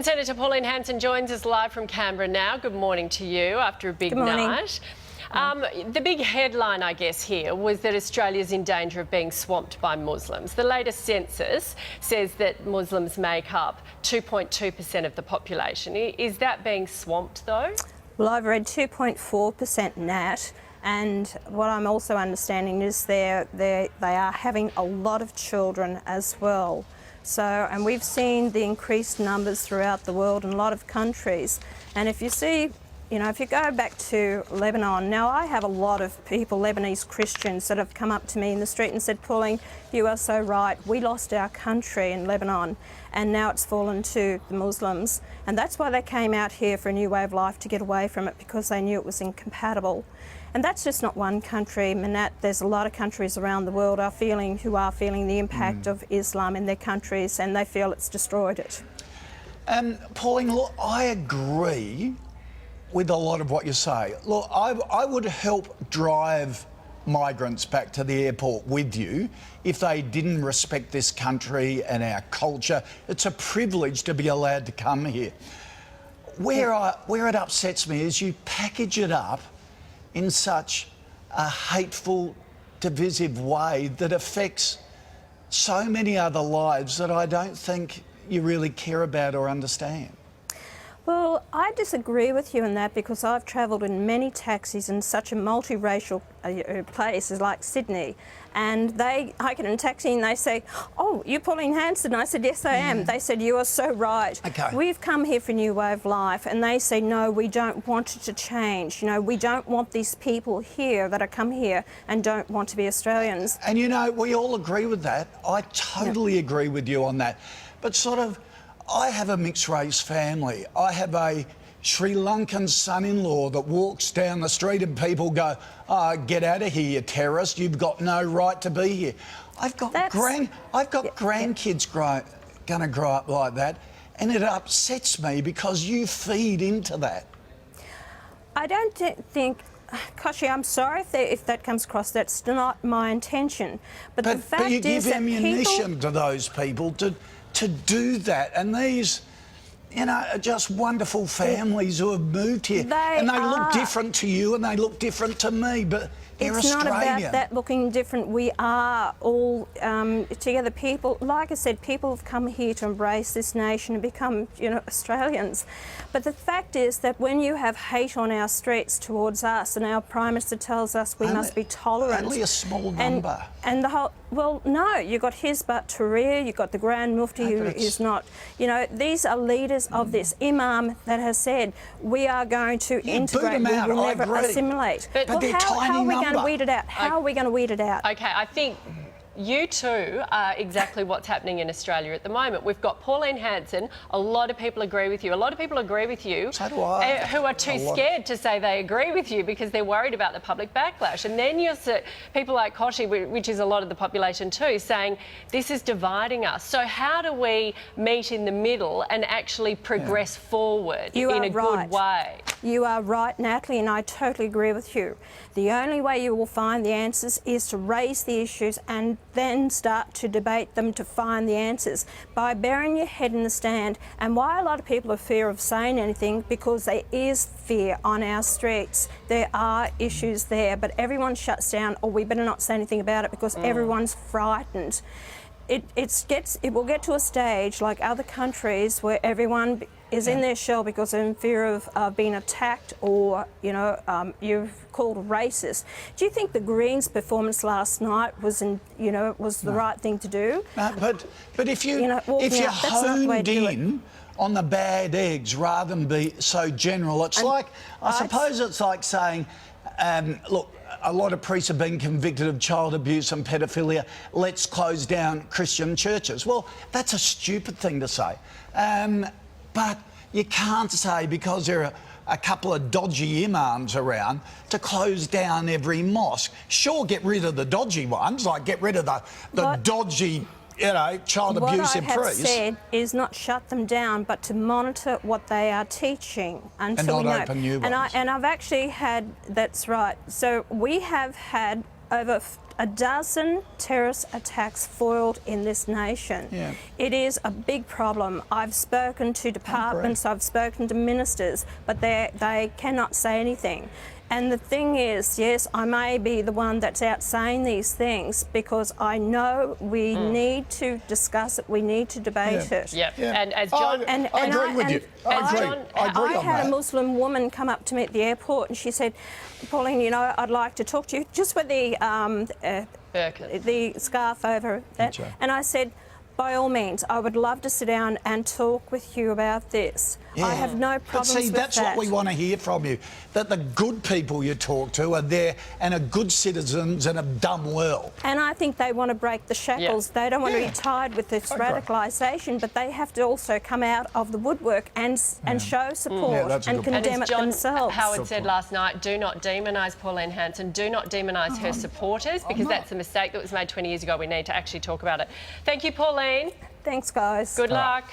Senator Pauline Hanson joins us live from Canberra now. Good morning to you after a big night. The big headline, I guess, here was that Australia's in danger of being swamped by Muslims. The latest census says that Muslims make up 2.2% of the population. Is that being swamped, though? Well, I've read 2.4% Nat, and what I'm also understanding is they are having a lot of children as well. So, and we've seen the increased numbers throughout the world in a lot of countries. And if you see, if you go back to Lebanon, now I have a lot of people, Lebanese Christians, that have come up to me in the street and said, Pauline, you are so right. We lost our country in Lebanon and now it's fallen to the Muslims. And that's why they came out here for a new way of life, to get away from it, because they knew it was incompatible. And that's just not one country, Manat. There's a lot of countries around the world who are feeling the impact of Islam in their countries, and they feel it's destroyed it. Pauline, look, I agree with a lot of what you say. Look, I would help drive migrants back to the airport with you if they didn't respect this country and our culture. It's a privilege to be allowed to come here. Where it upsets me is you package it up in such a hateful, divisive way that affects so many other lives that I don't think you really care about or understand. Well, I disagree with you in that, because I've travelled in many taxis in such a multiracial places like Sydney, and I get in a taxi and they say, oh, you're Pauline Hanson? I said, yes, I am. They said, you are so right. Okay. We've come here for a new way of life, and they say, no, we don't want it to change. We don't want these people here that have come here and don't want to be Australians. And we all agree with that. I totally agree with you on that. But I have a mixed race family. I have a Sri Lankan son-in-law that walks down the street and people go, oh, get out of here, you terrorist, you've got no right to be here. I've got grandkids going to grow up like that, and it upsets me because you feed into that. I don't think... Koshi, I'm sorry if that comes across. That's not my intention. But the fact you is give that ammunition to those people to do that, and these, are just wonderful families who have moved here, and they look different to you and they look different to me, but they're It's Australian. not about that looking different. We are all together. People, like I said, people have come here to embrace this nation and become, Australians. But the fact is that when you have hate on our streets towards us, and our Prime Minister tells us we must be tolerant. Only a small number. And the whole, well, no, you've got Hizbat Tahrir, you've got the Grand Mufti who is not, these are leaders of this Imam that has said we are going to integrate, we will never assimilate. But they're tiny how are we number. going to weed it out? How are we going to weed it out? OK, I think you two are exactly what's happening in Australia at the moment. We've got Pauline Hanson. A lot of people agree with you. A lot of people agree with you. So do I. Who are too scared to say they agree with you because they're worried about the public backlash. And then you'll see people like Koshi, which is a lot of the population too, saying this is dividing us. So how do we meet in the middle and actually progress forward in a good way? You are right, Natalie, and I totally agree with you. The only way you will find the answers is to raise the issues and then start to debate them to find the answers by burying your head in the sand. And why a lot of people have fear of saying anything, because there is fear on our streets. There are issues there, but everyone shuts down, or we better not say anything about it because everyone's frightened. It will get to a stage like other countries where everyone is in their shell because they're in fear of being attacked or, you're called racist. Do you think the Greens' performance last night was the right thing to do? No, but if you honed in on the bad eggs rather than be so general, it's I suppose it's like saying, look, a lot of priests have been convicted of child abuse and paedophilia. Let's close down Christian churches. Well, that's a stupid thing to say. But you can't say, because there are a couple of dodgy imams around, to close down every mosque. Sure, get rid of the dodgy ones, like get rid of the dodgy, child abusive priests. What I have said is not shut them down, but to monitor what they are teaching until and not open new ones. And I've actually had, that's right. So we have had over a dozen terrorist attacks foiled in this nation. Yeah. It is a big problem. I've spoken to departments, I've spoken to ministers, but they cannot say anything. And the thing is, yes, I may be the one that's out saying these things because I know we need to discuss it, we need to debate it. Yep. Yeah. And as John... I agree with you. I had a Muslim woman come up to me at the airport and she said, Pauline, you know, I'd like to talk to you just with the scarf over that. Right. And I said, by all means, I would love to sit down and talk with you about this. Yeah. I have no problems with that. But see, that's what we want to hear from you, that the good people you talk to are there and are good citizens in a dumb world. And I think they want to break the shackles. Yeah. They don't want to be tied with this radicalisation, but they have to also come out of the woodwork and show support and condemn it themselves. Howard said last night, do not demonise Pauline Hanson, do not demonise her supporters, because that's a mistake that was made 20 years ago. We need to actually talk about it. Thank you, Pauline. Thanks, guys. Good luck.